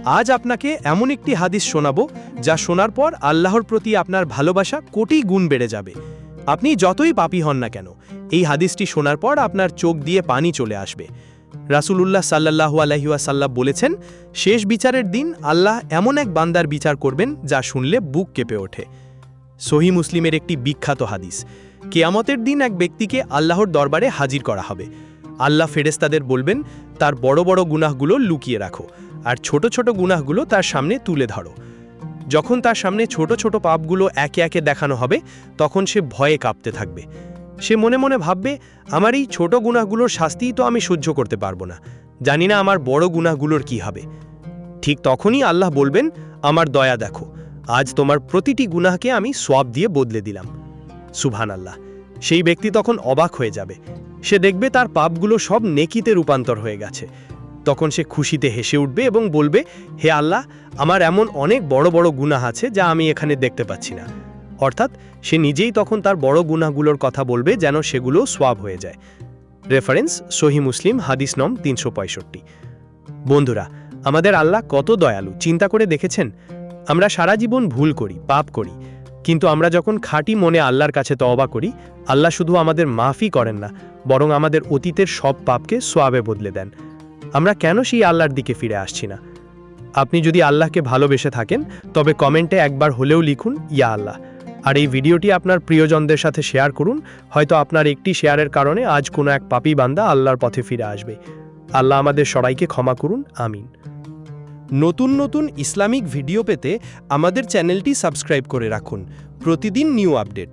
আজ আপনাকে এমন একটি হাদিস শোনাবো যা শোনার পর আল্লাহর প্রতি আপনার ভালোবাসা কোটি গুণ বেড়ে যাবে। আপনি যতই পাপী হন না কেন, এই হাদিসটি শোনার পর আপনার চোখ দিয়ে পানি চলে আসবে। রাসূলুল্লাহ সাল্লাল্লাহু আলাইহি ওয়াসাল্লাম বলেছেন, শেষ বিচারের দিন আল্লাহ এমন এক বান্দার বিচার করবেন যা শুনলে বুক কেঁপে ওঠে। সহিহ মুসলিমের একটি বিখ্যাত হাদিস। কিয়ামতের দিন এক ব্যক্তিকে আল্লাহর দরবারে হাজির করা হবে। আল্লাহ ফেরেশতাদের বলবেন, তার বড় বড় গুনাহগুলো লুকিয়ে রাখো, আর ছোট ছোট গুনাহগুলো তার সামনে তুলে ধরো। যখন তার সামনে ছোট ছোট পাপগুলো একে একে দেখানো হবে, তখন সে ভয়ে কাঁপতে থাকবে। সে মনে মনে ভাববে, আমার এই ছোট গুনাহগুলোর শাস্তিই তো আমি সহ্য করতে পারবো না, জানি না আমার বড় গুনাহগুলোর কি হবে। ঠিক তখনই আল্লাহ বলবেন, আমার দয়া দেখো, আজ তোমার প্রতিটি গুনাহকে আমি সওয়াব দিয়ে বদলে দিলাম। সুবহানাল্লাহ। সেই ব্যক্তি তখন অবাক হয়ে যাবে। সে দেখবে তার পাপগুলো সব নেকিতে রূপান্তর হয়ে গেছে। তখন সে খুশিতে হেসে উঠবে এবং বলবে, হে আল্লাহ, আমার এমন অনেক বড় বড় গুনাহ আছে যা আমি এখানে দেখতে পাচ্ছি না। অর্থাৎ সে নিজেই তখন তার বড় গুনাহগুলোর কথা বলবে যেন সেগুলো সওয়াব হয়ে যায়। রেফারেন্স সহিহ মুসলিম, হাদিস নং 365। বন্ধুরা, আমাদের আল্লাহ কত দয়ালু, চিন্তা করে দেখেছেন? আমরা সারা জীবন ভুল করি, পাপ করি, কিন্তু আমরা যখন খাঁটি মনে আল্লাহর কাছে তওবা করি, আল্লাহ শুধু আমাদের মাফই করেন না, বরং আমাদের অতীতের সব পাপকে সওয়াবে বদলে দেন। আমরা কেন সেই আল্লাহর দিকে ফিরে আসছি না? আপনি যদি আল্লাহকে ভালোবেসে থাকেন, তবে কমেন্টে একবার হলেও লিখুন, ইয়া আল্লাহ। আর এই ভিডিওটি আপনার প্রিয়জনদের সাথে শেয়ার করুন। হয়তো আপনার একটি শেয়ারের কারণে আজ কোনো এক পাপী বান্দা আল্লাহর পথে ফিরে আসবে। আল্লাহ আমাদের সবাইকে ক্ষমা করুন, আমিন। নতুন নতুন ইসলামিক ভিডিও পেতে আমাদের চ্যানেলটি সাবস্ক্রাইব করে রাখুন। প্রতিদিন নিউ আপডেট।